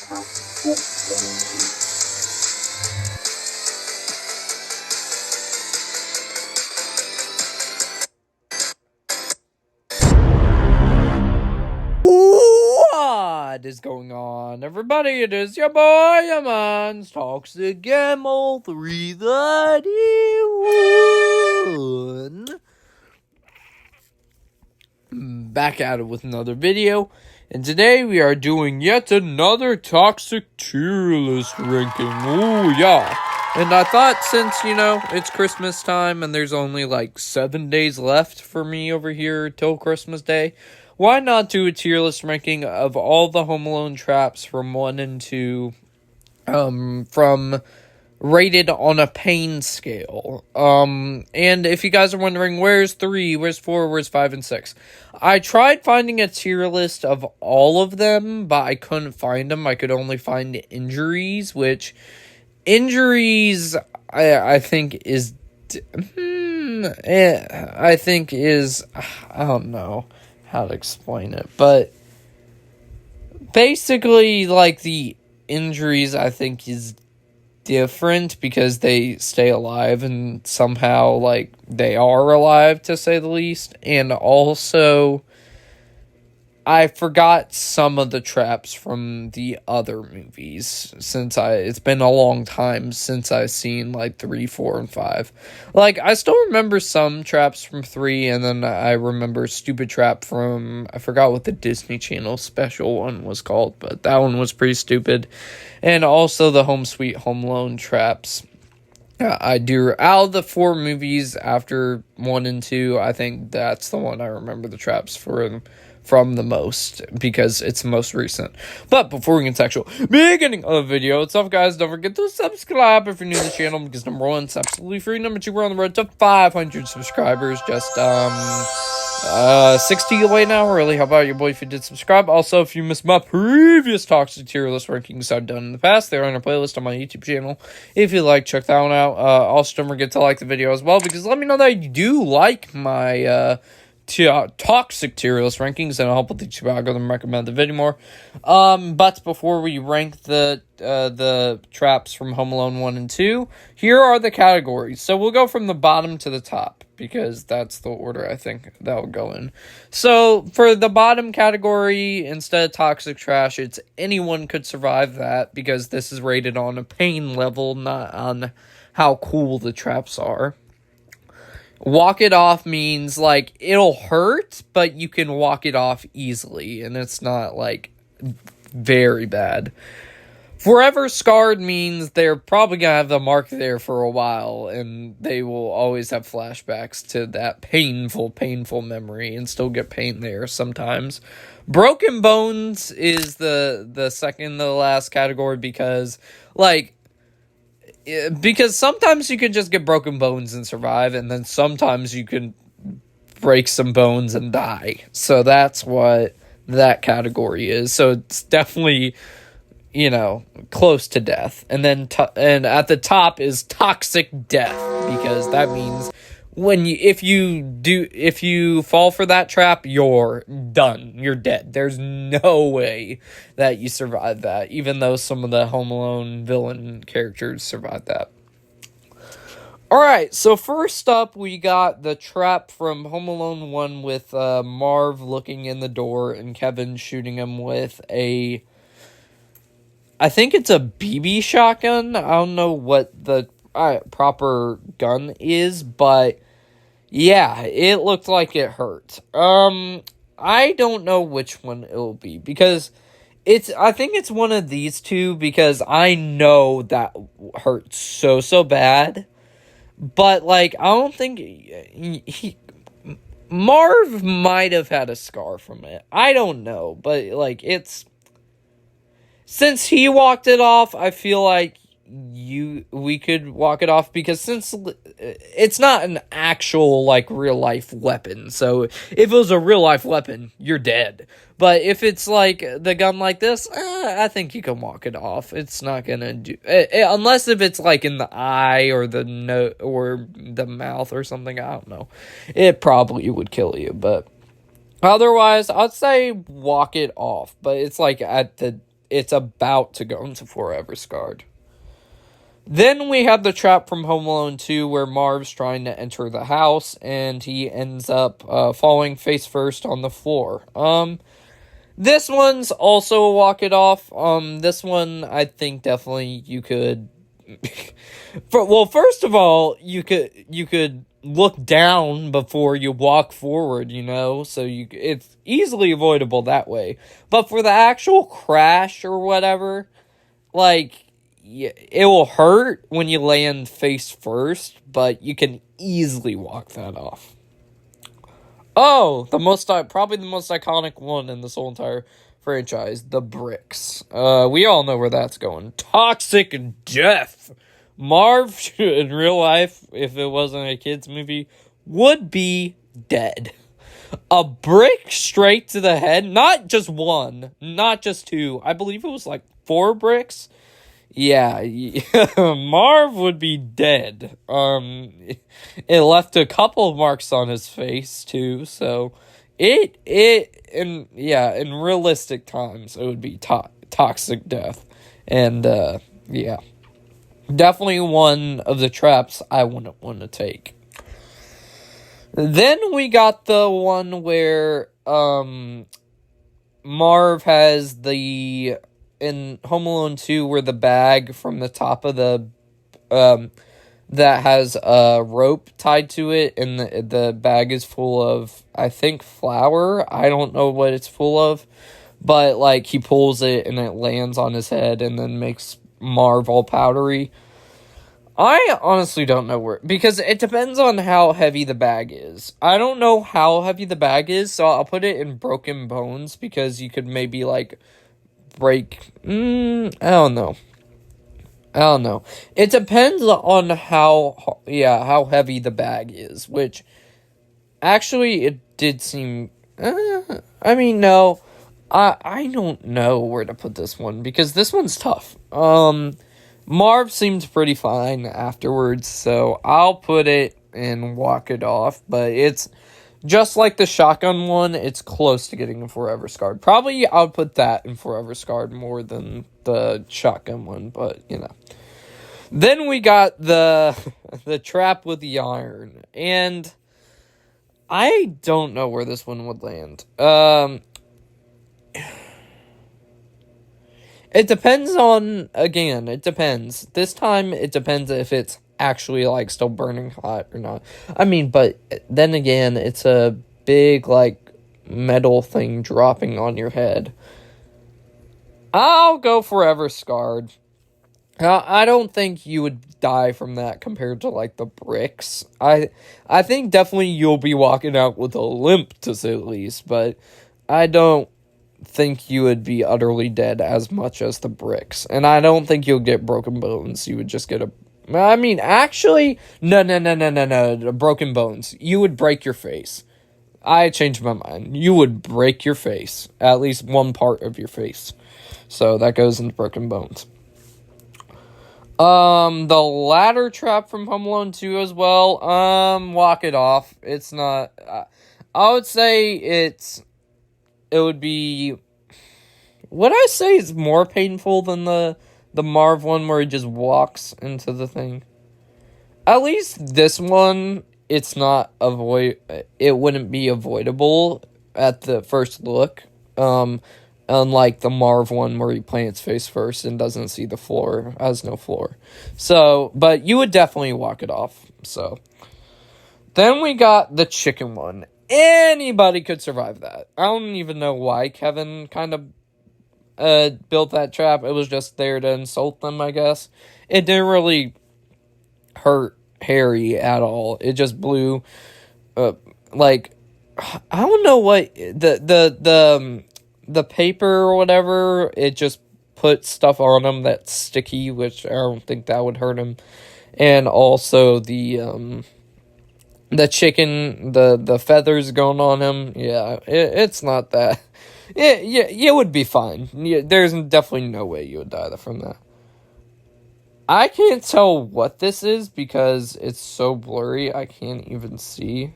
What is going on, everybody? It is your boy, Yaman's Toxic Gamble 331. Back at it with another video, and today we are doing yet another Toxic tier list ranking. Ooh, yeah. And I thought since, it's Christmas time and there's only like 7 days left for me over here till Christmas Day, why not do a tier list ranking of all the Home Alone traps from 1 and 2, from rated on a pain scale. And if you guys are wondering, where's 3, where's 4, where's 5 and 6? I tried finding a tier list of all of them, but I couldn't find them. I could only find injuries, which injuries, I think is, I don't know how to explain it, but basically, like, the injuries, I think, is different because they stay alive and somehow, like, they are alive, to say the least. And also, I forgot some of the traps from the other movies since it's been a long time since I've seen like 3, 4, and 5. Like, I still remember some traps from 3, and then I remember stupid trap from, I forgot what the Disney Channel special one was called, but that one was pretty stupid. And also the Home Sweet Home Alone traps. I do, out of the 4 movies after 1 and 2, I think that's the one I remember the traps from the most, because it's the most recent. But before we get to actual beginning of the video itself, guys, don't forget to subscribe if you're new to the channel, because number 1, it's absolutely free. Number 2, we're on the road to 500 subscribers. Just 60 away now, really. How about your boy if you did subscribe? Also, if you missed my previous Toxic tier list rankings I've done in the past, they're on a playlist on my YouTube channel. If you like, check that one out. Also, don't forget to like the video as well, because let me know that you do like my Toxic tier list rankings, and I'll help with the algorithm recommend the video more. But before we rank the traps from Home Alone 1 and 2, here are the categories. So we'll go from the bottom to the top, because that's the order I think that will go in. So for the bottom category, instead of toxic trash, it's anyone could survive that, because this is rated on a pain level, not on how cool the traps are. Walk it off means, like, it'll hurt, but you can walk it off easily, and it's not, like, very bad. Forever scarred means they're probably gonna have the mark there for a while, and they will always have flashbacks to that painful memory and still get pain there sometimes. Broken bones is the second to the last category, because, like, because sometimes you can just get broken bones and survive, and then sometimes you can break some bones and die. So that's what that category is. So it's definitely, close to death. And then and at the top is toxic death, because that means if you fall for that trap, you're done. You're dead. There's no way that you survive that, even though some of the Home Alone villain characters survived that. Alright, so first up, we got the trap from Home Alone 1 with Marv looking in the door and Kevin shooting him with I think it's a BB shotgun. I don't know what the proper gun is, but yeah, it looked like it hurt. I don't know which one it'll be, because I think it's one of these two, because I know that hurt so bad. But, like, I don't think Marv might have had a scar from it. I don't know, but, like, since he walked it off, I feel like we could walk it off, because since it's not an actual, like, real life weapon, so if it was a real life weapon, you're dead. But if it's like the gun like this, I think you can walk it off. It's not gonna do unless if it's like in the eye or the nose or the mouth or something. I don't know. It probably would kill you, but otherwise, I'd say walk it off. But it's like at the it's about to go into Forever Scarred. Then we have the trap from Home Alone 2 where Marv's trying to enter the house and he ends up falling face first on the floor. This one's also a walk it off. This one I think definitely you could first of all, you could look down before you walk forward, so it's easily avoidable that way. But for the actual crash or whatever, like, it will hurt when you land face first, but you can easily walk that off. Oh, probably the most iconic one in this whole entire franchise, the bricks. We all know where that's going. Toxic death. Marv, in real life, if it wasn't a kid's movie, would be dead. A brick straight to the head, not just one, not just two. I believe it was like 4 bricks. Yeah, Marv would be dead. It left a couple of marks on his face too, so in realistic times it would be toxic death, and yeah, definitely one of the traps I wouldn't want to take. Then we got the one where Marv has in Home Alone 2, where the bag from the top of the, that has a rope tied to it, and the bag is full of, I think, flour. I don't know what it's full of, but, like, he pulls it, and it lands on his head, and then makes Marv all powdery. I honestly don't know because it depends on how heavy the bag is. I don't know how heavy the bag is, so I'll put it in broken bones, because you could maybe, like, break. I don't know. It depends on how heavy the bag is, which actually it did seem. No, I don't know where to put this one, because this one's tough. Marv seemed pretty fine afterwards, so I'll put it and walk it off. But it's just like the shotgun one, it's close to getting a Forever Scarred. Probably I'll put that in Forever Scarred more than the shotgun one, but, Then we got the trap with the iron, and I don't know where this one would land. It depends it depends. This time, it depends if it's actually, like, still burning hot or not. But then again, it's a big, like, metal thing dropping on your head. I'll go Forever Scarred. I don't think you would die from that compared to, like, the bricks. I think definitely you'll be walking out with a limp, to say the least, but I don't think you would be utterly dead as much as the bricks. And I don't think you'll get broken bones. You would just get actually, no, broken bones. You would break your face. I changed my mind. You would break your face. At least one part of your face. So that goes into broken bones. The ladder trap from Home Alone 2 as well. Walk it off. It's not, I would say it would be, would I say it's more painful than the Marv one where he just walks into the thing? At least this one, it wouldn't be avoidable at the first look. Unlike the Marv one where he plants face first and doesn't see the floor, has no floor. So, but you would definitely walk it off. So, then we got the chicken one. Anybody could survive that. I don't even know why Kevin kind of built that trap. It was just there to insult them, I guess. It didn't really hurt Harry at all. It just blew, like, I don't know what, the paper or whatever, it just put stuff on him that's sticky, which I don't think that would hurt him. And also the chicken, the feathers going on him, yeah, it's not that. You would be fine. There's definitely no way you would die from that. I can't tell what this is because it's so blurry, I can't even see.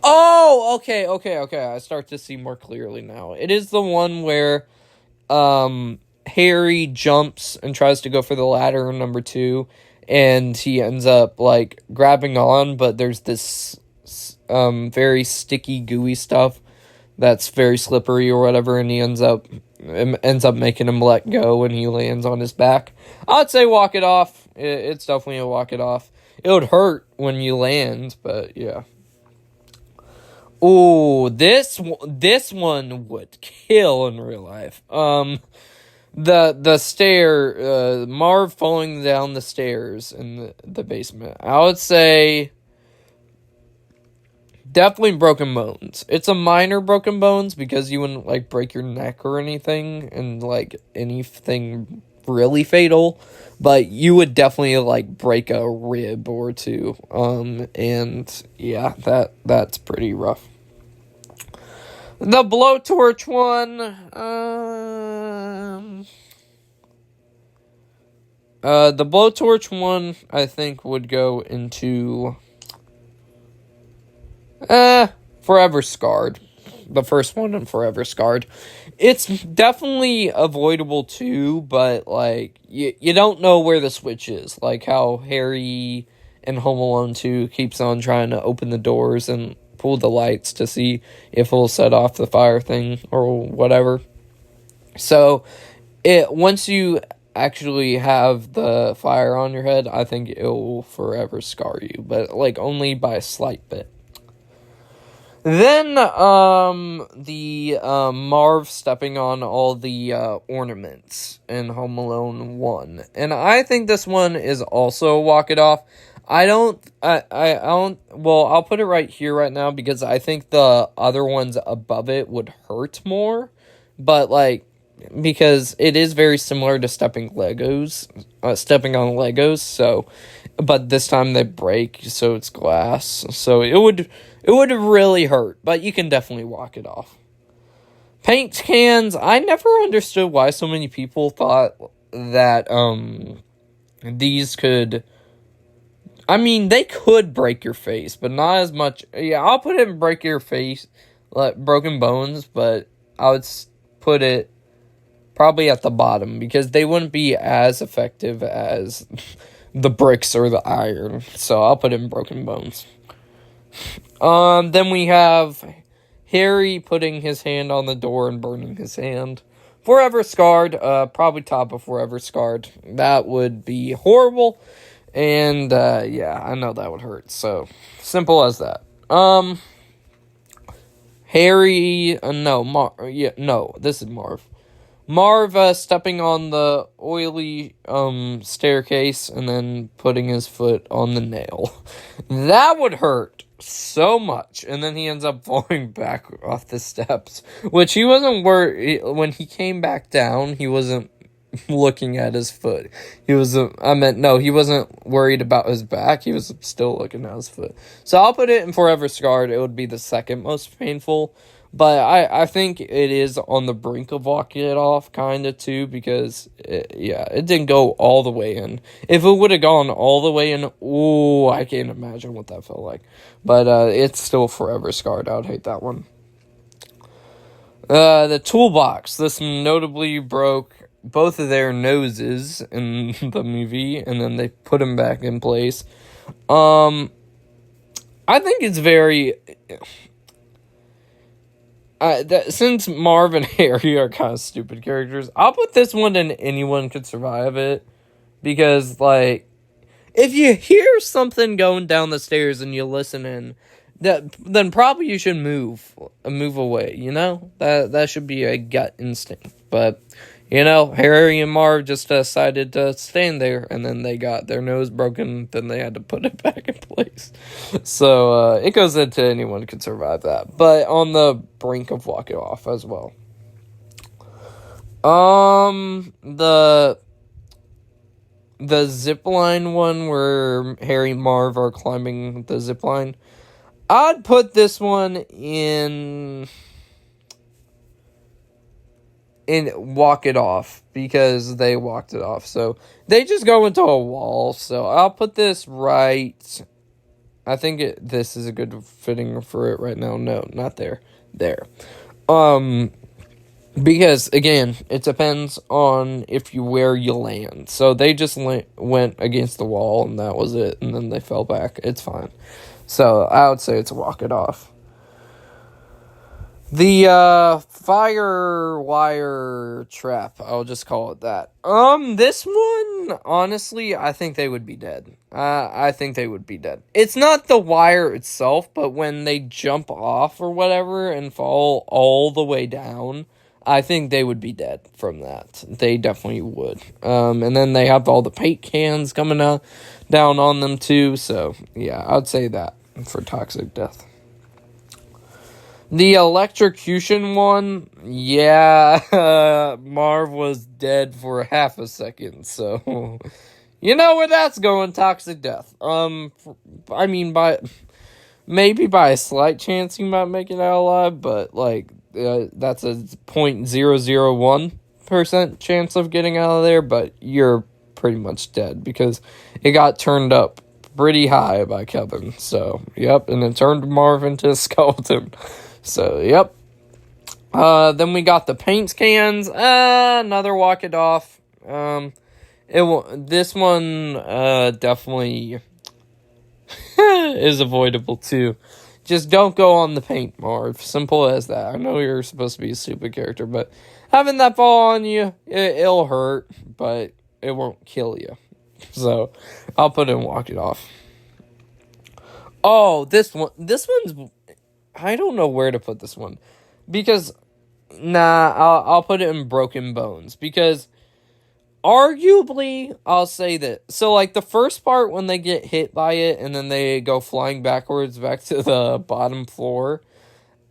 Oh, okay. I start to see more clearly now. It is the one where Harry jumps and tries to go for the ladder in number 2, and he ends up like grabbing on, but there's this very sticky, gooey stuff that's very slippery or whatever, and he ends up making him let go, and he lands on his back. I'd say walk it off. It's definitely a walk it off. It would hurt when you land, but yeah. Oh, this one would kill in real life. The stair, Marv falling down the stairs in the basement. I would say definitely broken bones. It's a minor broken bones because you wouldn't like break your neck or anything, and like anything really fatal, but you would definitely like break a rib or two. And yeah, that's pretty rough. The blowtorch one, the blowtorch one, I think would go into, Forever Scarred. The first one and Forever Scarred. It's definitely avoidable too, but like, you don't know where the switch is. Like how Harry in Home Alone 2 keeps on trying to open the doors and pull the lights to see if it'll set off the fire thing or whatever. So, once you actually have the fire on your head, I think it will forever scar you, but like only by a slight bit. Then, the Marv stepping on all the ornaments in Home Alone 1. And I think this one is also walk it off. I'll put it right here right now because I think the other ones above it would hurt more. But, like, because it is very similar to stepping on Legos, so, but this time they break, so it's glass. So it would really hurt, but you can definitely walk it off. Paint cans, I never understood why so many people thought that, these could, I mean, they could break your face, but not as much. Yeah, I'll put it in break your face, like broken bones, but I would put it probably at the bottom because they wouldn't be as effective as the bricks or the iron. So I'll put it in broken bones. Then we have Harry putting his hand on the door and burning his hand. Forever Scarred, probably top of Forever Scarred. That would be horrible. And, yeah, I know that would hurt. So, simple as that. Harry, this is Marv. Marv, stepping on the oily, staircase and then putting his foot on the nail. That would hurt so much. And then he ends up falling back off the steps, which he wasn't worried. When he came back down, he wasn't looking at his foot. He wasn't worried about his back. He was still looking at his foot. So I'll put it in Forever Scarred. It would be the second most painful. But I think it is on the brink of walking it off, kind of, too, because, it didn't go all the way in. If it would have gone all the way in, I can't imagine what that felt like. But it's still Forever Scarred. I would hate that one. The toolbox. This notably broke both of their noses in the movie, and then they put them back in place. I think it's very... since Marv and Harry are kind of stupid characters, I'll put this one in anyone could survive it. Because, like, if you hear something going down the stairs and you listen in, then probably you should move away, you know? That should be a gut instinct. But, Harry and Marv just decided to stand there, and then they got their nose broken, then they had to put it back in place. So, it goes into anyone could survive that. But on the brink of walk it off as well. The zip line one where Harry and Marv are climbing the zip line, I'd put this one in walk it off because they walked it off. So they just go into a wall. So I'll put this right I think this is a good fitting for it right now. No, not there. There. Because again, it depends on where you land. So they just went against the wall, and that was it. And then they fell back. It's fine. So I would say it's a walk it off. The fire wire trap, I'll just call it that. This one, honestly, I think they would be dead. I think they would be dead. It's not the wire itself, but when they jump off or whatever and fall all the way down, I think they would be dead from that. They definitely would. And then they have all the paint cans coming out down on them too. So yeah, I'd say that for toxic death. The electrocution one, yeah, Marv was dead for half a second, so you know where that's going, toxic death. I mean, maybe by a slight chance you might make it out alive, but that's a 0.001% chance of getting out of there, but you're pretty much dead because it got turned up pretty high by Kevin. So, yep, and it turned Marv into a skeleton. So, yep. Then we got the paint cans. Another walk it off. This one definitely is avoidable too. Just don't go on the paint, Marv. Simple as that. I know you're supposed to be a stupid character, but having that fall on you, it'll hurt, but it won't kill you. So, I'll put in walk it off. Oh, this one's... I don't know where to put this one. Because, I'll put it in broken bones. Because, arguably, I'll say that. So, the first part when they get hit by it and then they go flying backwards back to the bottom floor,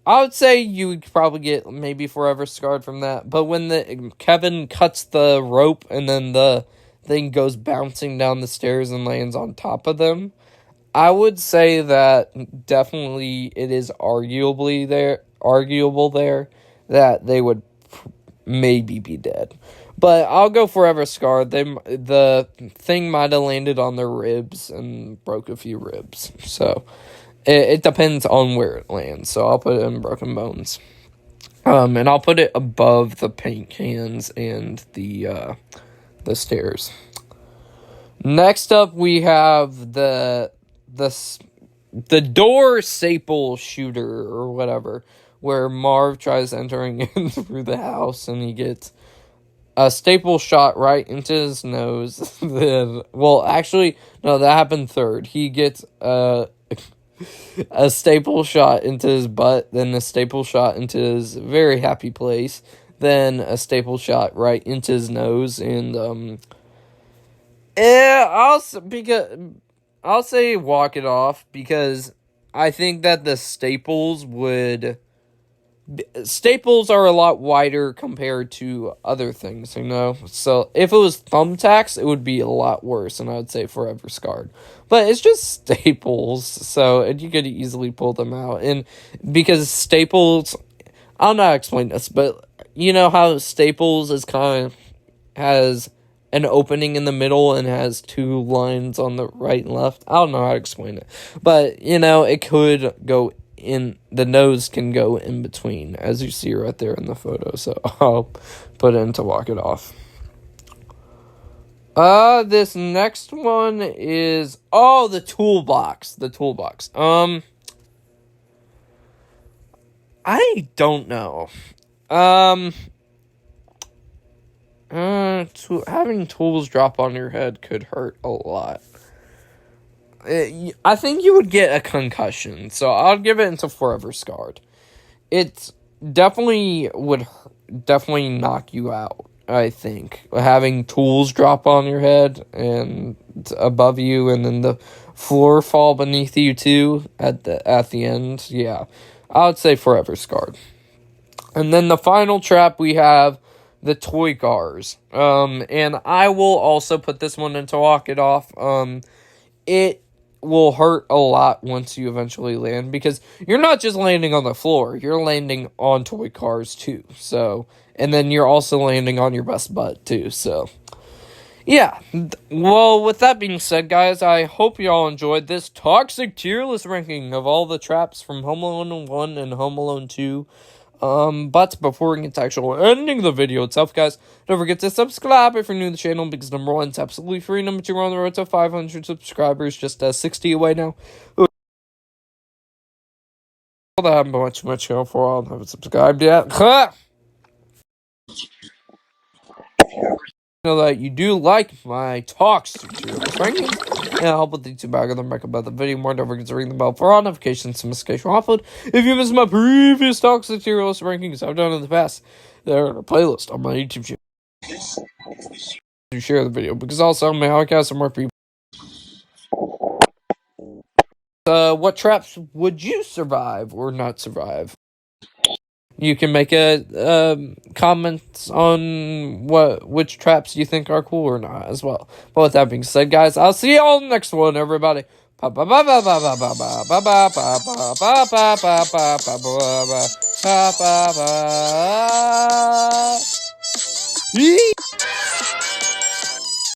I would say you would probably get maybe forever scarred from that. But when Kevin cuts the rope and then the thing goes bouncing down the stairs and lands on top of them, I would say that definitely it is arguable there that they would maybe be dead. But I'll go forever scarred. The thing might have landed on their ribs and broke a few ribs. So it depends on where it lands. So I'll put it in broken bones. And I'll put it above the paint cans and the stairs. Next up, we have the door staple shooter or whatever, where Marv tries entering in through the house and he gets a staple shot right into his nose. Well, actually, no, that happened third. He gets a staple shot into his butt, then a staple shot into his very happy place, then a staple shot right into his nose, and I'll say walk it off because I think that the staples are a lot wider compared to other things, So if it was thumbtacks, it would be a lot worse, and I would say forever scarred. But it's just staples, so you could easily pull them out. And because staples, I don't know how to explain this, but you know how staples has an opening in the middle and has two lines on the right and left. I don't know how to explain it. But, it could go in, the nose can go in between, as you see right there in the photo. So I'll put it in to walk it off. This next one is, the toolbox. The toolbox. I don't know. Having tools drop on your head could hurt a lot. I think you would get a concussion, so I'll give it into forever scarred. It definitely would knock you out, I think. Having tools drop on your head and above you, and then the floor fall beneath you too at the end. Yeah, I would say forever scarred. And then the final trap we have, the toy cars. And I will also put this one into walk it off. It will hurt a lot once you eventually land, because you're not just landing on the floor, you're landing on toy cars too. So, and then you're also landing on your best butt too. So, Yeah, well, with that being said, guys, I hope y'all enjoyed this toxic tier list ranking of all the traps from Home Alone 1 and Home Alone 2. But before we get to actually ending the video itself, guys, don't forget to subscribe if you're new to the channel, because number one, it's absolutely free. Number two, we're on the road to 500 subscribers, just 60 away now. I haven't been watching my channel for a while, I haven't subscribed yet. Know that you do like my talks to tier list rankings, and I'll put the YouTube back on the back about the video more. Don't forget to ring the bell for all notifications to miss occasional upload. If you missed my previous talks to tier list rankings I've done in the past, they're in a playlist on my YouTube channel. To share the video, because also my podcast are more people. What traps would you survive or not survive? You can make a comments on which traps you think are cool or not as well. But with that being said, guys, I'll see you all in the next one, everybody. Peace.